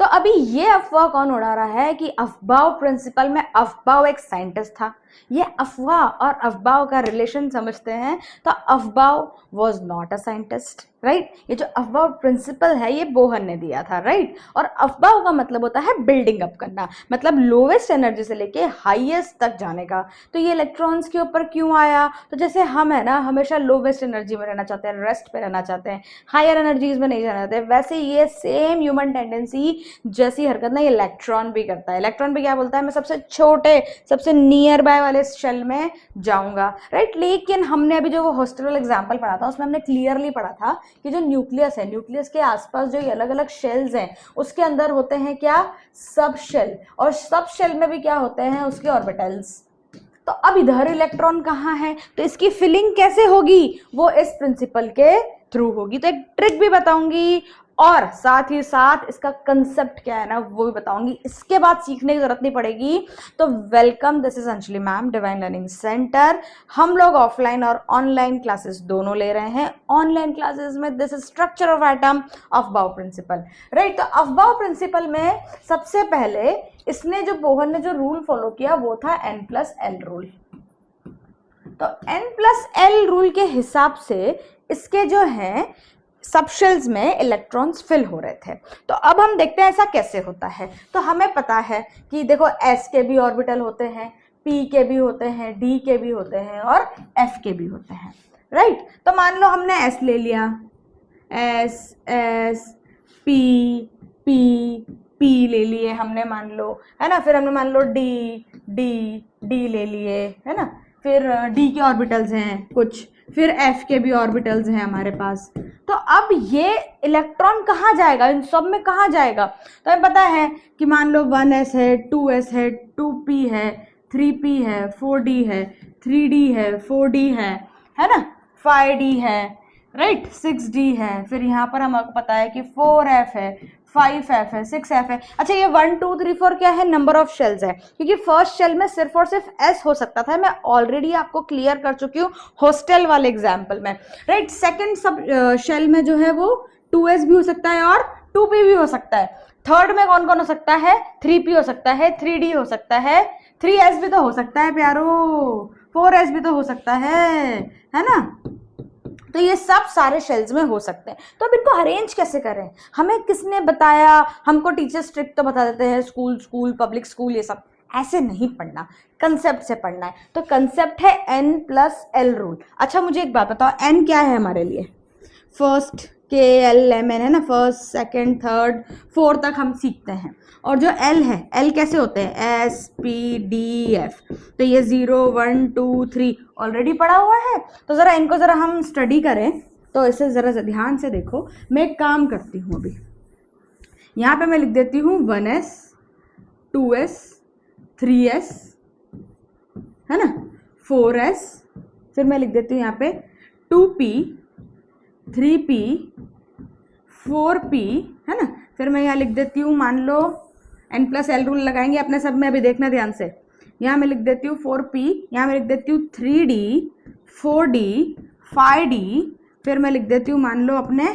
तो अभी ये अफवाह कौन उड़ा रहा है कि अफबाउ प्रिंसिपल में अफबाउ एक साइंटिस्ट था। ये अफवाह और अफबाउ का रिलेशन समझते हैं तो Aufbau was not a scientist, right. ये जो अफबाउ प्रिंसिपल है ये बोहर ने दिया था, राइट। और अफबाउ का मतलब होता है बिल्डिंग अप करना, मतलब लोवेस्ट एनर्जी से लेके हाईएस्ट तक जाने का। तो ये इलेक्ट्रॉन्स के ऊपर क्यों आया? तो जैसे हम है ना हमेशा लोवेस्ट एनर्जी में रहना चाहते हैं, रेस्ट पे रहना चाहते हैं, हायर एनर्जीज में नहीं जाना चाहते, वैसे ये सेम ह्यूमन टेंडेंसी जैसी हरकत ना ये इलेक्ट्रॉन भी करता है। इलेक्ट्रॉन भी क्या बोलता है, मैं सबसे छोटे सबसे नियर बाय वाले शेल में जाऊंगा, राइट। लेकिन हमने अभी जो वो हॉस्टल एग्जाम्पल पढ़ा था उसमें हमने क्लियरली पढ़ा था कि जो न्यूक्लियस है, न्यूक्लियस के आसपास जो ये अलग अलग शेल्स हैं उसके अंदर होते हैं क्या, सब शेल, और सब शेल में भी क्या होते हैं उसके ऑर्बिटल्स। तो अब इधर इलेक्ट्रॉन कहाँ है, तो इसकी फिलिंग कैसे होगी, वो इस प्रिंसिपल के थ्रू होगी। तो एक ट्रिक भी बताऊंगी और साथ ही साथ इसका कंसेप्ट क्या है ना वो भी बताऊंगी। इसके बाद सीखने की जरूरत नहीं पड़ेगी। तो welcome, this is Anjali ma'am, divine learning centre. हम लोग ऑफलाइन और ऑनलाइन क्लासेस दोनों ले रहे हैं। ऑनलाइन क्लासेस में this is structure of atom, Aufbau principle, right. तो अफबाउ प्रिंसिपल में सबसे पहले इसने जो बोहर ने जो रूल फॉलो किया वो था n+l रूल। तो n+l रूल के हिसाब से इसके जो है सबशेल्स में इलेक्ट्रॉन्स फिल हो रहे थे। तो अब हम देखते हैं ऐसा कैसे होता है। तो हमें पता है कि देखो s के भी ऑर्बिटल होते हैं, p के भी होते हैं, d के भी होते हैं और f के भी होते हैं, राइट। तो मान लो हमने s ले लिया, s s p p p ले लिए हमने, मान लो, है ना। फिर हमने मान लो d d d ले लिए, है ना। फिर d के ऑर्बिटल्स हैं कुछ, फिर f के भी ऑर्बिटल्स हैं हमारे पास। तो अब ये इलेक्ट्रॉन कहाँ जाएगा, इन सब में कहाँ जाएगा? तो हमें पता है कि मान लो 1s है, 2s है, 2p है, 3p है, 4d है, 3d है, 4d है ना, 5d है, राइट, 6d है। फिर यहाँ पर हमको पता है कि 4f है, 5f है, 6f है। अच्छा ये 1 2 3 4 क्या है, नंबर ऑफ शेल्स है, क्योंकि फर्स्ट शेल में सिर्फ और सिर्फ s हो सकता था। मैं ऑलरेडी आपको क्लियर कर चुकी हूँ हॉस्टल वाले एग्जाम्पल में, राइट। सेकंड सब शेल में जो है वो 2s भी हो सकता है और 2p भी हो सकता है। थर्ड में कौन कौन हो सकता है, 3p हो सकता है, 3d हो सकता है, 3s भी तो हो सकता है प्यारो, 4s भी तो हो सकता है ना। तो ये सब सारे शेल्स में हो सकते हैं। तो अब इनको अरेंज कैसे करें, हमें किसने बताया? हमको टीचर्स ट्रिक तो बता देते हैं, स्कूल पब्लिक स्कूल ये सब, ऐसे नहीं पढ़ना, कंसेप्ट से पढ़ना है। तो कंसेप्ट है n+l रूल। अच्छा मुझे एक बात बताओ, n क्या है हमारे लिए? फर्स्ट KLMN है ना, फर्स्ट सेकंड थर्ड फोर्थ तक हम सीखते हैं। और जो L है, L कैसे होते हैं, SPDF। तो ये 0 1 2 3 ऑलरेडी पढ़ा हुआ है। तो ज़रा इनको ज़रा हम स्टडी करें, तो इसे ज़रा ध्यान से देखो। मैं एक काम करती हूँ, अभी यहाँ पे मैं लिख देती हूँ 1s 2s 3s, है ना, 4s, फिर मैं लिख देती हूँ यहाँ पे 2p 3p 4p, है ना। फिर मैं यहाँ लिख देती हूँ, मान लो n+l रूल लगाएंगे अपने सब में, अभी देखना ध्यान से। यहाँ मैं लिख देती हूँ 4p, यहाँ मैं लिख देती हूँ 3d 4d 5d, फिर मैं लिख देती हूँ मान लो अपने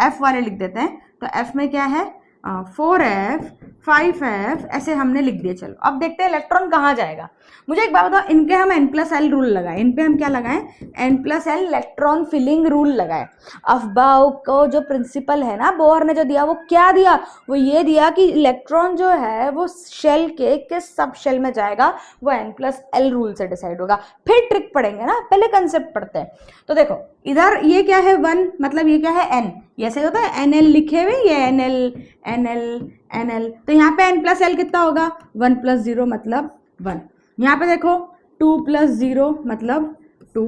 f वाले लिख देते हैं। तो f में क्या है, 4f 5f, ऐसे हमने लिख दिए। चलो अब देखते हैं इलेक्ट्रॉन कहाँ जाएगा। मुझे एक बात बताओ, इनके हम n+l रूल लगाए, इन पे हम क्या लगाएं, n+l इलेक्ट्रॉन फिलिंग रूल लगाए। अफबाउ को जो प्रिंसिपल है ना बोहर ने जो दिया, वो क्या दिया, वो ये दिया कि इलेक्ट्रॉन जो है वो शेल के किस सब शेल में जाएगा, वो n+l रूल से डिसाइड होगा। फिर ट्रिक पढ़ेंगे ना, पहले कंसेप्ट पढ़ते हैं। तो देखो इधर ये क्या है 1, मतलब ये क्या है n, ये ऐसे होता है nl लिखे हुए, ये nl। तो यहाँ पे n+l कितना होगा, 1 + 0 मतलब 1। यहाँ पे देखो 2 + 0 मतलब 2,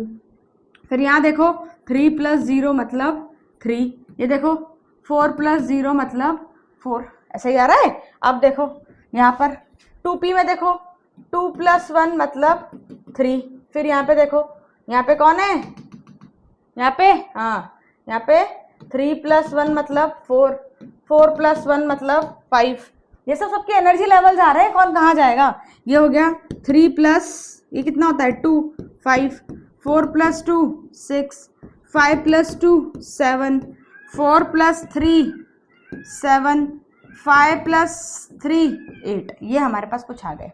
फिर यहाँ देखो 3 + 0 मतलब 3, ये देखो 4 + 0 मतलब 4, ऐसे ही आ रहा है। अब देखो यहाँ पर 2p में देखो 2 + 1 मतलब 3, फिर यहाँ पे देखो, यहाँ पे कौन है, यहाँ पे, हाँ यहाँ पे 3 + 1 मतलब 4, 4 + 1 मतलब 5। ये सब सबके एनर्जी लेवल आ रहे हैं, कौन कहाँ जाएगा। ये हो गया 3 प्लस, ये कितना होता है 2 5, 4 + 2 6, 5 + 2 7, 4 + 3 7, 5 + 3 8, ये हमारे पास कुछ आ गए।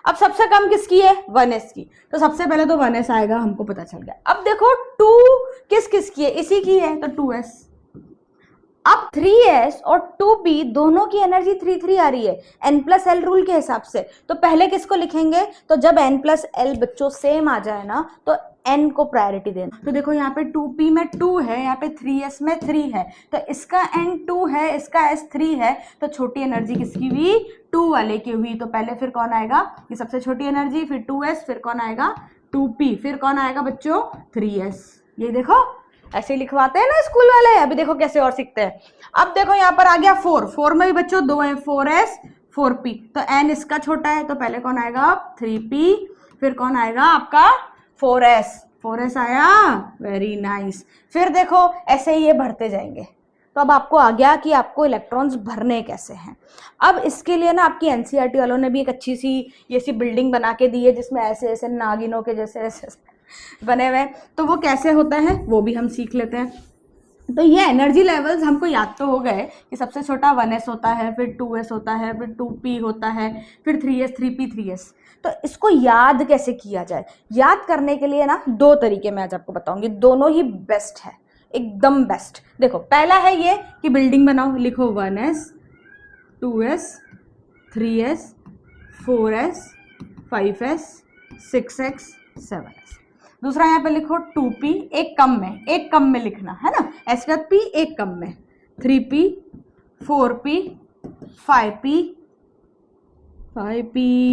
अब सबसे कम किसकी है? 1s की, तो सबसे पहले तो 1s आएगा, हमको पता चल गया। अब देखो 2 किसकी है? इसी की है, तो 2s। अब 3s और 2p दोनों की एनर्जी 3 आ रही है n+l रूल के हिसाब से, तो पहले किसको लिखेंगे? तो जब n+l बच्चों सेम आ जाए ना, तो n को प्रायोरिटी देना। तो देखो यहाँ पे 2p में 2 है, यहाँ पे 3s में 3 है, तो इसका n 2 है, इसका s 3 है, तो छोटी एनर्जी किसकी हुई? 2 वाले की हुई। तो पहले फिर कौन आएगा? ये सबसे छोटी एनर्जी, फिर 2s, फिर कौन आएगा? 2p, फिर कौन आएगा बच्चों? 3s। ये देखो ऐसे ही लिखवाते हैं ना स्कूल वाले, अभी देखो कैसे और सीखते हैं। अब देखो यहाँ पर आ गया 4 में भी बच्चों 2 है, 4s 4p, तो n इसका छोटा है, तो पहले कौन आएगा? 3p, फिर कौन आएगा आपका? 4s आया, वेरी नाइस। फिर देखो ऐसे ही ये भरते जाएंगे। तो अब आपको आ गया कि आपको इलेक्ट्रॉन्स भरने कैसे हैं। अब इसके लिए ना आपकी एनसीईआरटी वालों ने भी एक अच्छी सी ये सी बिल्डिंग बना के दी है, जिसमें ऐसे ऐसे नागिनों के जैसे ऐसे बने हुए, तो वो कैसे होता है वो भी हम सीख लेते हैं। तो ये एनर्जी लेवल्स हमको याद तो हो गए कि सबसे छोटा 1s होता है, फिर 2s होता है, फिर 2p होता है, फिर 3s 3p 3s। तो इसको याद कैसे किया जाए? याद करने के लिए ना 2 तरीके मैं आज आपको बताऊंगी, दोनों ही बेस्ट है, एकदम बेस्ट। देखो पहला है ये कि बिल्डिंग बनाओ, लिखो 1s 2s 3s 4s 5s 6s 7s। दूसरा यहाँ पे लिखो 2p, एक कम में लिखना है ना, s के बाद p एक कम में, 3p 4p 5p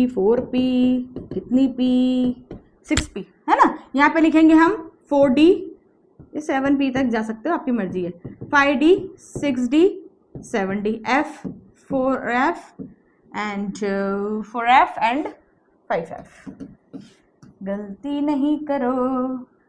4p कितनी p 6p है ना। यहाँ पे लिखेंगे हम 4d, ये 7p तक जा सकते हो, आपकी मर्जी है, 5d 6d 7d f 4f and 5f। गलती नहीं करो,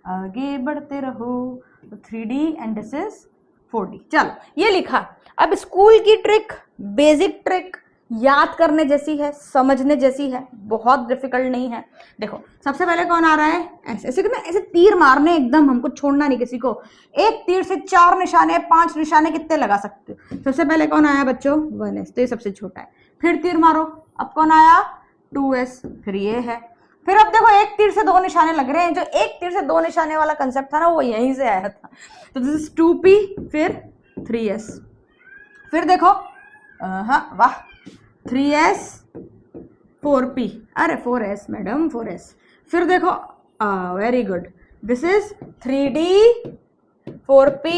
आगे बढ़ते रहो। तो 3d and this is 4d। चलो ये लिखा। अब स्कूल की ट्रिक, बेसिक ट्रिक, याद करने जैसी है, समझने जैसी है, बहुत डिफिकल्ट नहीं है। देखो सबसे पहले कौन आ रहा है? ऐसे ऐसे ना, ऐसे तीर मारने, एकदम हमको छोड़ना नहीं किसी को। एक तीर से 4 निशाने 5 निशाने कितने लगा सकते हो। सबसे पहले कौन आया बच्चों? 1s, तो ये सबसे छोटा है। फिर तीर मारो, अब कौन आया? 2s, फिर ये है। फिर अब देखो एक तीर से 2 निशाने लग रहे हैं, जो एक तीर से 2 निशाने वाला कंसेप्ट था ना, वो यहीं से आया था। तो दिस इज 2p, फिर 3s, फिर देखो हाँ वाह 3s 4p, अरे 4s मैडम 4s, फिर देखो very good, this is 3d 4p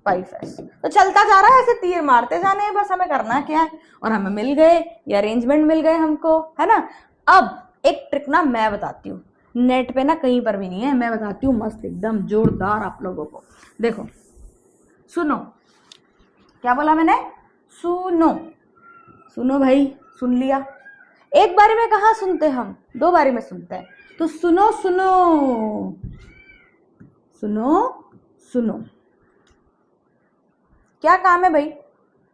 5s। तो चलता जा रहा है, ऐसे तीर मारते जाने हैं, बस हमें करना क्या है, और हमें मिल गए, ये अरेंजमेंट मिल गए हमको, है ना। अब एक ट्रिक ना मैं बताती हूँ, नेट पे ना कहीं पर भी नहीं है, मैं बताती हूँ मस्त एकदम जोरदार आप लोगों को। देखो सुनो, क्या बोला मैंने? सुनो, सुनो भाई, सुन लिया। एक बारी में कहाँ सुनते हम, 2 बारी में सुनते हैं। तो सुनो सुनो सुनो सुनो, क्या काम है भाई?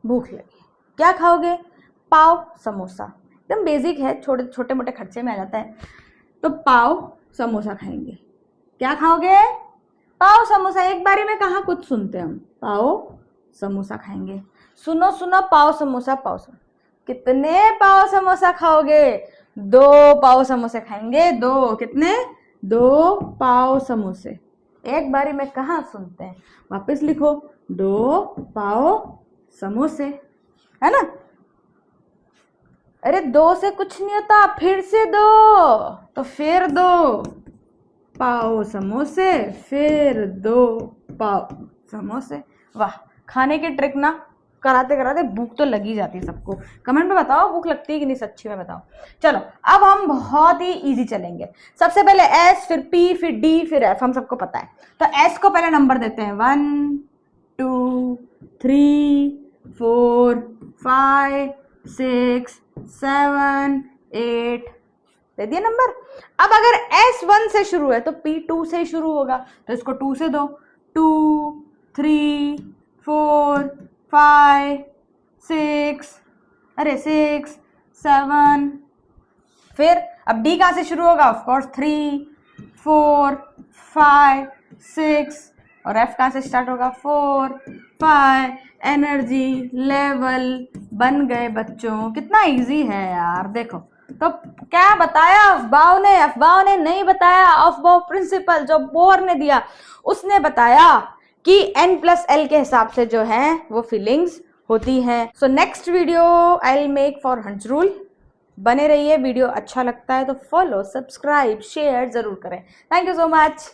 भूख लगी, क्या खाओगे? पाव समोसा, एकदम बेसिक है, छोटे मोटे खर्चे में आ जाता है। तो पाव समोसा खाएंगे। क्या खाओगे? पाव समोसा। एक बारी में कहाँ कुछ सुनते हम, पाव समोसा खाएंगे। सुनो सुनो, पाव समोसा पाव समोसा। कितने पाव समोसा खाओगे? 2 पाव समोसे खाएंगे, 2 कितने? 2 पाव समोसे। एक बारी में कहाँ सुनते हैं, वापस लिखो 2 पाव समोसे, है ना। अरे 2 से कुछ नहीं होता, फिर से 2, तो फिर 2 पाव समोसे, फिर 2 पाव समोसे। वाह, खाने की ट्रिक ना कराते कराते भूख तो लगी जाती है सबको। कमेंट में बताओ भूख लगती है कि नहीं, सच्ची में बताओ। चलो अब हम बहुत ही इजी चलेंगे। सबसे पहले S, फिर P, फिर D, फिर F, हम सबको पता है। तो S को पहले नंबर देते हैं, 1 2 3 4 5 6 7 8, दे दिया नंबर। अब अगर S1 से शुरू है तो P2 से शुरू होगा, तो इसको 2 से दो। 2 3 4 5 6, अरे 6 7, फिर अब D कहाँ से शुरू होगा? ऑफकोर्स 3 4 5 6, और F कहाँ से स्टार्ट होगा? 4 5 एनर्जी लेवल बन गए बच्चों। कितना इजी है यार, देखो। तो क्या बताया अफबाव ने? अफबाव ने नहीं बताया। अफबाव प्रिंसिपल जो बोर ने दिया, उसने बताया कि n+l के हिसाब से जो है वो फीलिंग्स होती हैं। So next video I will make for हंस रूल। बने रहिए। वीडियो अच्छा लगता है तो फॉलो, सब्सक्राइब, शेयर जरूर करें। Thank you so much.